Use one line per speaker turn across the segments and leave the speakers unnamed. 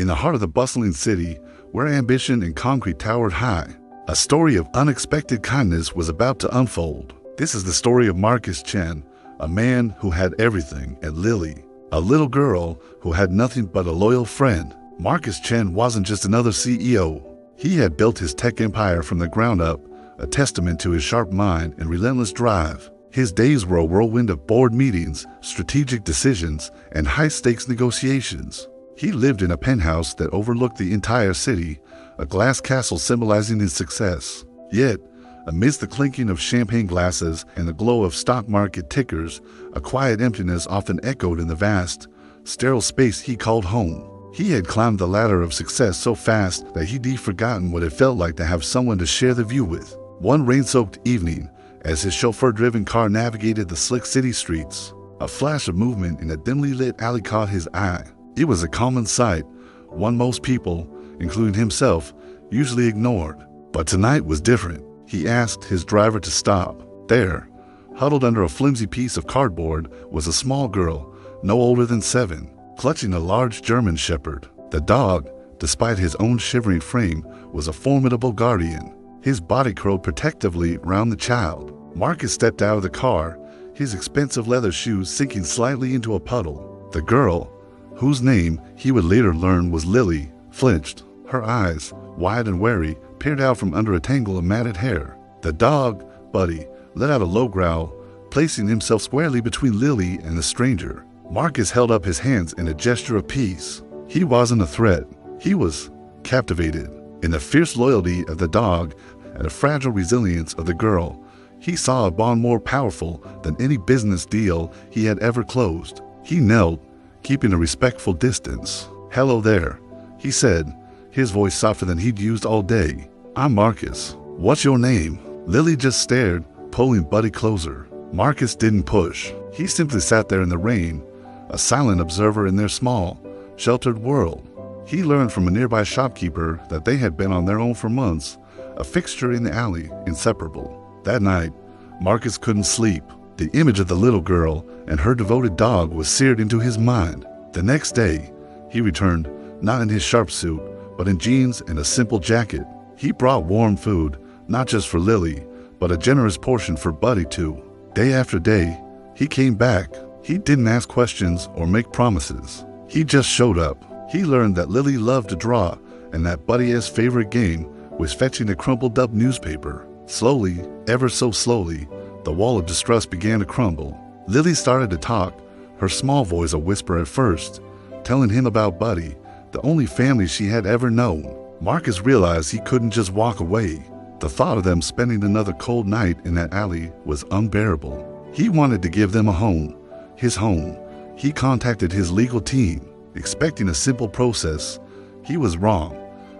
In the heart of the bustling city, where ambition and concrete towered high, a story of unexpected kindness was about to unfold. This is the story of Marcus Chen, a man who had everything, and Lily, a little girl who had nothing but a loyal friend. Marcus Chen wasn't just another CEO. He had built his tech empire from the ground up, a testament to his sharp mind and relentless drive. His days were a whirlwind of board meetings, strategic decisions, and high-stakes negotiations. He lived in a penthouse that overlooked the entire city, a glass castle symbolizing his success. Yet, amidst the clinking of champagne glasses and the glow of stock market tickers, a quiet emptiness often echoed in the vast, sterile space he called home. He had climbed the ladder of success so fast that he'd forgotten what it felt like to have someone to share the view with. One rain-soaked evening, as his chauffeur-driven car navigated the slick city streets, a flash of movement in a dimly lit alley caught his eye. It was a common sight, one most people, including himself, usually ignored. But tonight was different. He asked his driver to stop. There, huddled under a flimsy piece of cardboard, was a small girl, no older than 7, clutching a large German shepherd. The dog, despite his own shivering frame, was a formidable guardian. His body curled protectively around the child. Marcus stepped out of the car, his expensive leather shoes sinking slightly into a puddle. The girl, whose name he would later learn was Lily, flinched. Her eyes, wide and wary, peered out from under a tangle of matted hair. The dog, Buddy, let out a low growl, placing himself squarely between Lily and the stranger. Marcus held up his hands in a gesture of peace. He wasn't a threat. He was captivated. In the fierce loyalty of the dog and the fragile resilience of the girl, he saw a bond more powerful than any business deal he had ever closed. He knelt, keeping a respectful distance. "Hello there," he said, his voice softer than he'd used all day. "I'm Marcus. What's your name?" Lily just stared, pulling Buddy closer. Marcus didn't push. He simply sat there in the rain, a silent observer in their small, sheltered world. He learned from a nearby shopkeeper that they had been on their own for months, a fixture in the alley, inseparable. That night, Marcus couldn't sleep. The image of the little girl and her devoted dog was seared into his mind. The next day, he returned, not in his sharp suit, but in jeans and a simple jacket. He brought warm food, not just for Lily, but a generous portion for Buddy too. Day after day, he came back. He didn't ask questions or make promises. He just showed up. He learned that Lily loved to draw and that Buddy's favorite game was fetching a crumpled up newspaper. Slowly, ever so slowly, the wall of distrust began to crumble. Lily started to talk, her small voice a whisper at first, telling him about Buddy, the only family she had ever known. Marcus realized he couldn't just walk away. The thought of them spending another cold night in that alley was unbearable. He wanted to give them a home, his home. He contacted his legal team, expecting a simple process. He was wrong.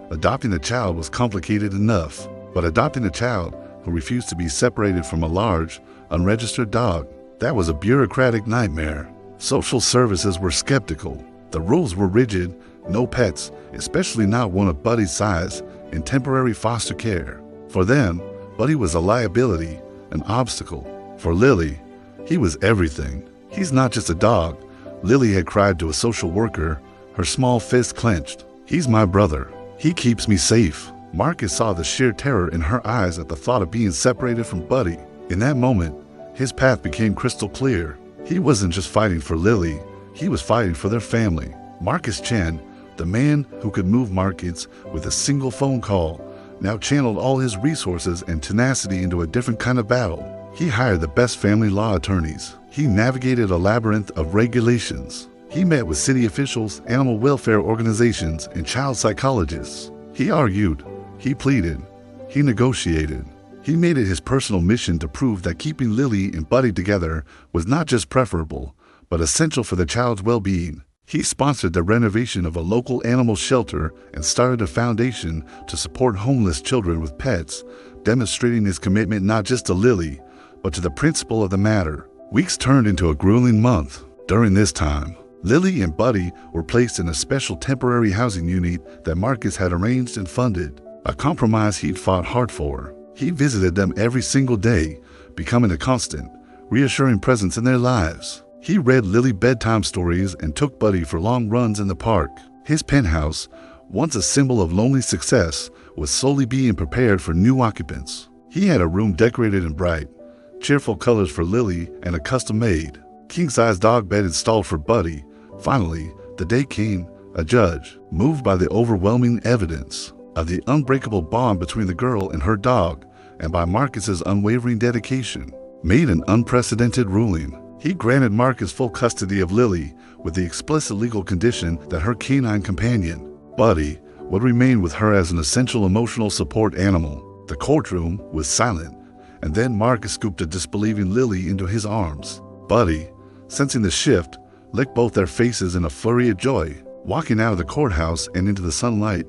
Adopting a child was complicated enough, but adopting a child who refused to be separated from a large, unregistered dog, that was a bureaucratic nightmare. Social services were skeptical. The rules were rigid, no pets, especially not one of Buddy's size, in temporary foster care. For them, Buddy was a liability, an obstacle. For Lily, he was everything. "He's not just a dog," Lily had cried to a social worker, her small fist clenched. "He's my brother. He keeps me safe." Marcus saw the sheer terror in her eyes at the thought of being separated from Buddy. In that moment, his path became crystal clear. He wasn't just fighting for Lily, he was fighting for their family. Marcus Chen, the man who could move markets with a single phone call, now channeled all his resources and tenacity into a different kind of battle. He hired the best family law attorneys. He navigated a labyrinth of regulations. He met with city officials, animal welfare organizations, and child psychologists. He argued. He pleaded. He negotiated. He made it his personal mission to prove that keeping Lily and Buddy together was not just preferable, but essential for the child's well-being. He sponsored the renovation of a local animal shelter and started a foundation to support homeless children with pets, demonstrating his commitment not just to Lily, but to the principle of the matter. Weeks turned into a grueling month. During this time, Lily and Buddy were placed in a special temporary housing unit that Marcus had arranged and funded, a compromise he'd fought hard for. He visited them every single day, becoming a constant, reassuring presence in their lives. He read Lily bedtime stories and took Buddy for long runs in the park. His penthouse, once a symbol of lonely success, was slowly being prepared for new occupants. He had a room decorated in bright, cheerful colors for Lily and a custom-made, king-size dog bed installed for Buddy. Finally, the day came. A judge, moved by the overwhelming evidence of the unbreakable bond between the girl and her dog, and by Marcus's unwavering dedication, made an unprecedented ruling. He granted Marcus full custody of Lily with the explicit legal condition that her canine companion, Buddy, would remain with her as an essential emotional support animal. The courtroom was silent, and then Marcus scooped a disbelieving Lily into his arms. Buddy, sensing the shift, licked both their faces in a flurry of joy. Walking out of the courthouse and into the sunlight,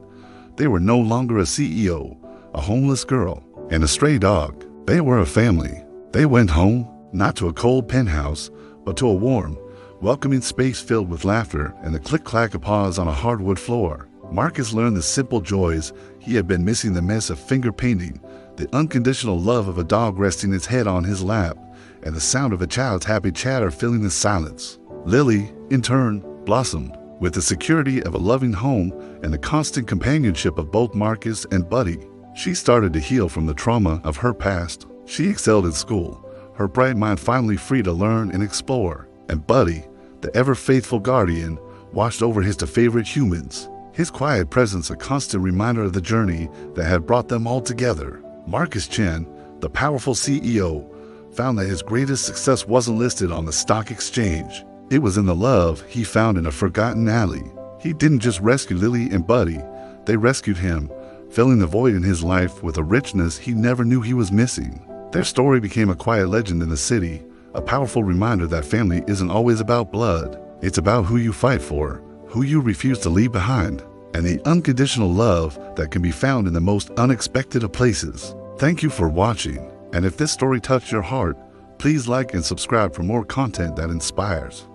they were no longer a CEO, a homeless girl, and a stray dog. They were a family. They went home, not to a cold penthouse, but to a warm, welcoming space filled with laughter and the click-clack of paws on a hardwood floor. Marcus learned the simple joys he had been missing: the mess of finger painting, the unconditional love of a dog resting its head on his lap, and the sound of a child's happy chatter filling the silence. Lily, in turn, blossomed with the security of a loving home and the constant companionship of both Marcus and Buddy. She started to heal from the trauma of her past. She excelled in school, her bright mind finally free to learn and explore. And Buddy, the ever-faithful guardian, watched over his two favorite humans, his quiet presence a constant reminder of the journey that had brought them all together. Marcus Chen, the powerful CEO, found that his greatest success wasn't listed on the stock exchange. It was in the love he found in a forgotten alley. He didn't just rescue Lily and Buddy, they rescued him, filling the void in his life with a richness he never knew he was missing. Their story became a quiet legend in the city, a powerful reminder that family isn't always about blood. It's about who you fight for, who you refuse to leave behind, and the unconditional love that can be found in the most unexpected of places. Thank you for watching, and if this story touched your heart, please like and subscribe for more content that inspires.